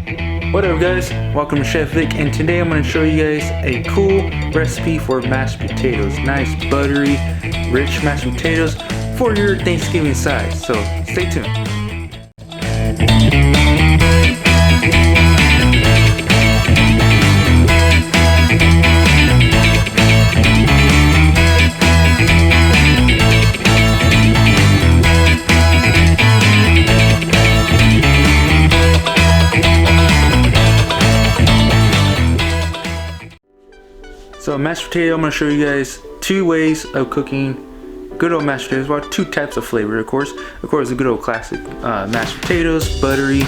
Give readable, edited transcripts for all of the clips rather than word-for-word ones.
What up guys, welcome to Chef Vic, and today I'm going to show you guys a cool recipe for mashed potatoes. Nice buttery, rich mashed potatoes for your Thanksgiving side, so stay tuned. So mashed potato, I'm going to show you guys two ways of cooking good old mashed potatoes. Well, two types of flavor, of course. The good old classic mashed potatoes, buttery,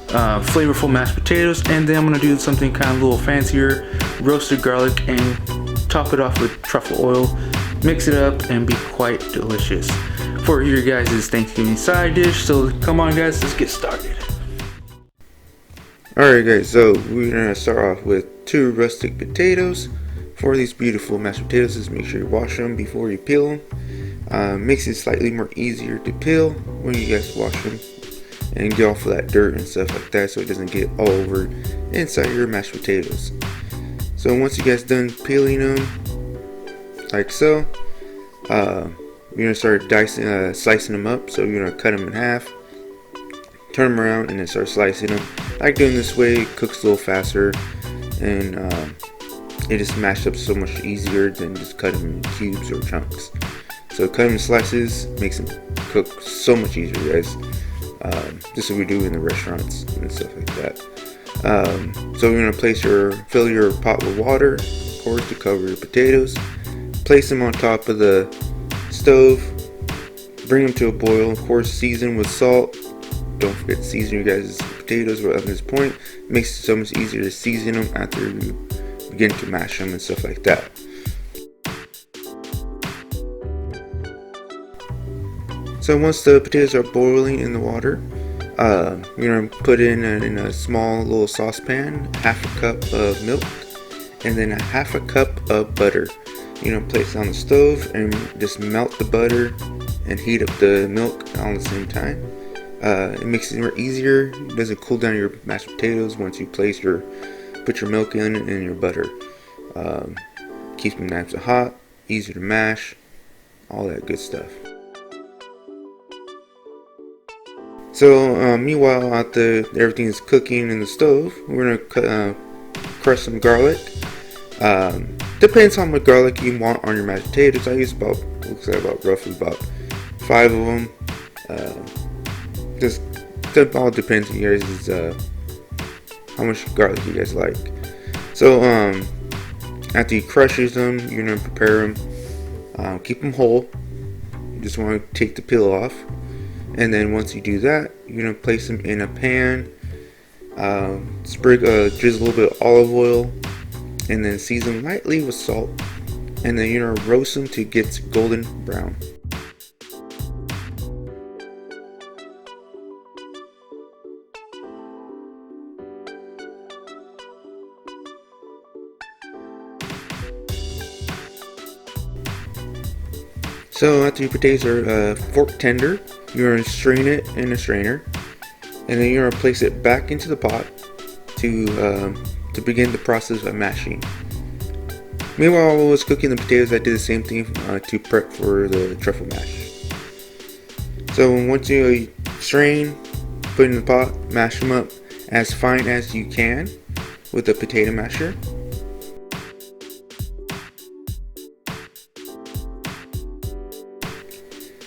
flavorful mashed potatoes. And then I'm going to do something kind of a little fancier, roasted garlic, and top it off with truffle oil. Mix it up and be quite delicious for your guys' Thanksgiving side dish. So come on guys, let's get started. Alright guys, so we're going to start off with 2 rustic potatoes. For these beautiful mashed potatoes, just make sure you wash them before you peel them. Makes it slightly more easier to peel when you guys wash them and get off of that dirt and stuff like that, so it doesn't get all over inside your mashed potatoes. So once you guys done peeling them, like so, you're gonna start slicing them up. So you're gonna cut them in half, turn them around, and then start slicing them. I like doing this way; it cooks a little faster, and it just mashed up so much easier than just cut them in cubes or chunks. So cut them in slices makes them cook so much easier, guys. Just like we do in the restaurants and stuff like that. So you're gonna fill your pot with water, of course, to cover the potatoes. Place them on top of the stove. Bring them to a boil. Of course, season with salt. Don't forget to season your guys' potatoes at this point. It makes it so much easier to season them after you begin to mash them and stuff like that. So once the potatoes are boiling in the water, you're going to put in a small little saucepan half a cup of milk and then a half a cup of butter. You're going to place it on the stove and just melt the butter and heat up the milk all at the same time. It makes it more easier. It doesn't cool down your mashed potatoes once you put your milk in and your butter. Keeps them nice and hot, easier to mash, all that good stuff. So meanwhile, everything is cooking in the stove, we're gonna crush some garlic. Depends on what garlic you want on your mashed potatoes. I use roughly about 5 of them. That all depends on you guys' how much garlic you guys like. So after you crush them, you're gonna prepare them. Keep them whole. You just want to take the peel off, and then once you do that, you're gonna place them in a pan. Drizzle a little bit of olive oil, and then season lightly with salt. And then you're gonna roast them to get golden brown. So after your potatoes are fork tender, you're going to strain it in a strainer, and then you're going to place it back into the pot to begin the process of mashing. Meanwhile, while I was cooking the potatoes, I did the same thing to prep for the truffle mash. So once you strain, put in the pot, mash them up as fine as you can with a potato masher.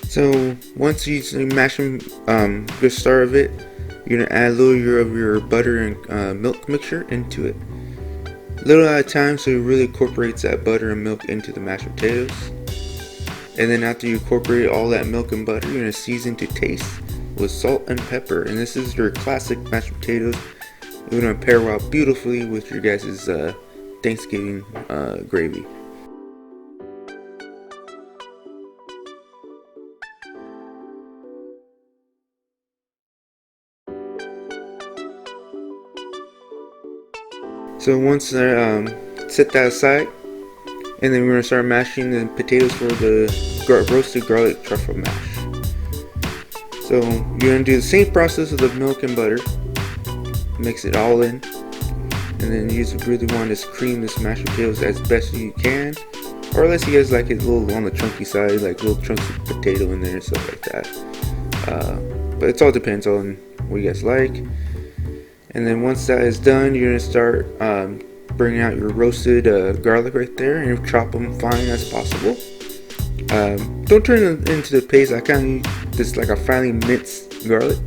So once you mash them, the start of it, you're gonna add a little of your butter and milk mixture into it, little at a time, so it really incorporates that butter and milk into the mashed potatoes. And then after you incorporate all that milk and butter, you're gonna season to taste with salt and pepper. And this is your classic mashed potatoes. You're gonna pair out beautifully with your guys' Thanksgiving gravy. So once set that aside, and then we're going to start mashing the potatoes for the roasted garlic truffle mash. So you're going to do the same process of the milk and butter. mix it all in, and then you just really want to cream this mashed potatoes as best as you can, or unless you guys like it a little on the chunky side, like little chunks of potato in there and stuff like that. But it all depends on what you guys like. And then once that is done, you're gonna start bringing out your roasted garlic right there, and you chop them fine as possible. Don't turn it into the paste. I kind of just like a finely minced garlic.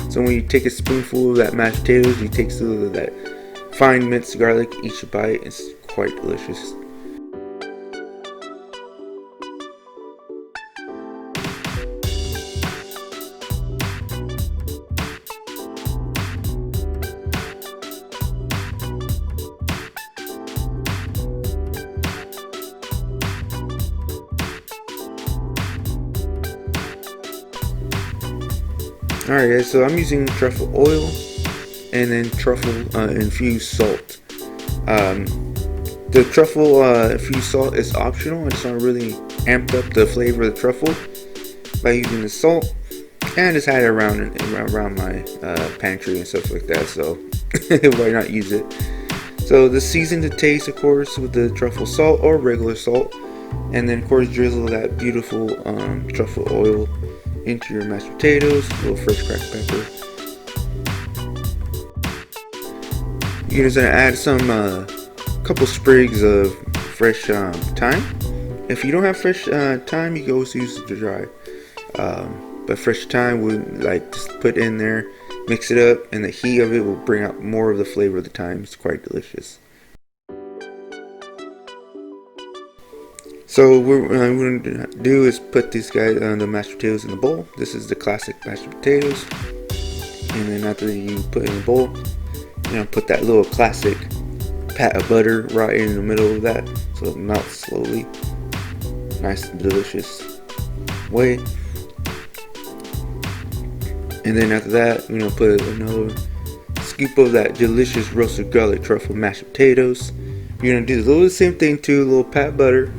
So when you take a spoonful of that mashed potatoes, you take some of that fine minced garlic each bite. It's quite delicious. Alright guys, so I'm using truffle oil and then truffle infused salt. The truffle infused salt is optional. I just want to really amp up the flavor of the truffle by using the salt, and I just had it around my pantry and stuff like that, so why not use it? So the season to taste, of course, with the truffle salt or regular salt, and then of course drizzle that beautiful truffle oil into your mashed potatoes, a little fresh cracked pepper. You're just gonna add some couple sprigs of fresh thyme. If you don't have fresh thyme, you can always use the dry. But fresh thyme would just put in there, mix it up, and the heat of it will bring out more of the flavor of the thyme. It's quite delicious. So what I'm going to do is put these guys the mashed potatoes in the bowl. This is the classic mashed potatoes. And then after you put it in the bowl, you're going to put that little classic pat of butter right in the middle of that, so it melts slowly. Nice and delicious way. And then after that, you're going to put another scoop of that delicious roasted garlic truffle mashed potatoes. You're going to do a little same thing too, a little pat butter.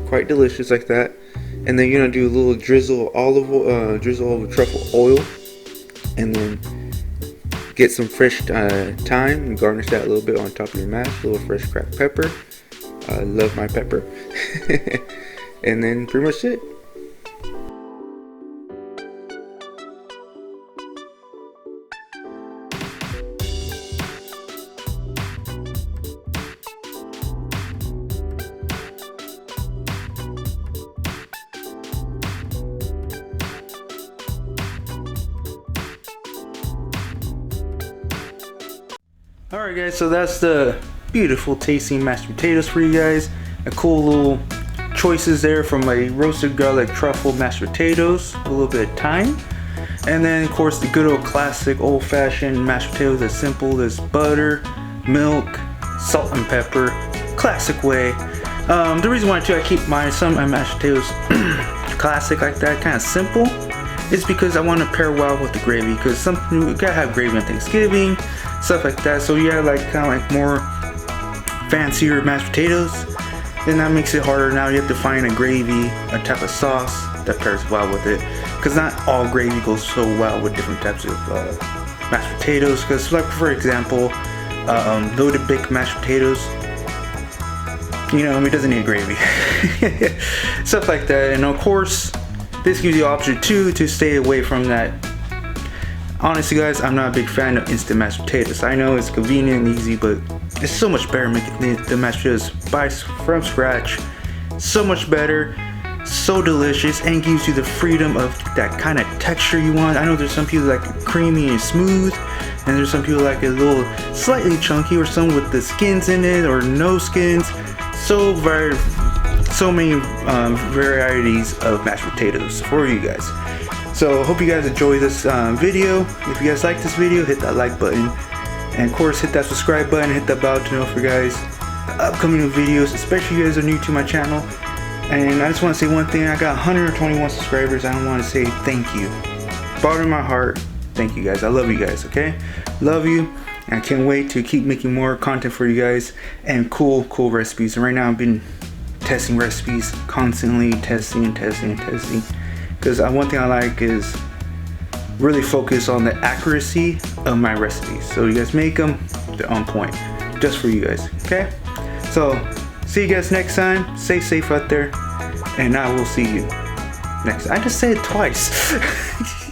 Quite delicious like that. And then you're gonna do a little drizzle of truffle oil, and then get some fresh thyme and garnish that a little bit on top of your mash. A little fresh cracked pepper. I love my pepper. And then pretty much it. Alright guys, so that's the beautiful tasting mashed potatoes for you guys. A cool little choices there from my roasted garlic truffle mashed potatoes, a little bit of thyme, and then of course the good old classic old-fashioned mashed potatoes, as simple as butter, milk, salt and pepper, classic way. The reason why too I keep some of my mashed potatoes classic like that, kind of simple, is because I want to pair well with the gravy, because you gotta have gravy on Thanksgiving, stuff like that. So you gotta kind of more fancier mashed potatoes, then that makes it harder. Now you have to find a gravy, a type of sauce that pairs well with it, because not all gravy goes so well with different types of mashed potatoes. Because like for example, loaded baked mashed potatoes, it doesn't need gravy. Stuff like that. And of course this gives you the option too to stay away from that. Honestly guys, I'm not a big fan of instant mashed potatoes. I know it's convenient and easy, but it's so much better making the mashed potatoes from scratch. So much better, so delicious, and gives you the freedom of that kind of texture you want. I know there's some people like it creamy and smooth, and there's some people like it a little slightly chunky, or some with the skins in it or no skins. So many varieties of mashed potatoes for you guys. So hope you guys enjoy this video. If you guys like this video, hit that like button, and of course hit that subscribe button, hit that bell to know for guys upcoming videos, especially if you guys are new to my channel. And I just want to say one thing: I got 121 subscribers. I want to say thank you, bottom of my heart. Thank you guys. I love you guys. Okay, love you. And I can't wait to keep making more content for you guys and cool recipes. And right now I've been testing recipes, constantly testing. Because one thing I like is really focus on the accuracy of my recipes. So you guys make them, they're on point, just for you guys, okay? So see you guys next time. Stay safe out there, and I will see you next. I just said it twice.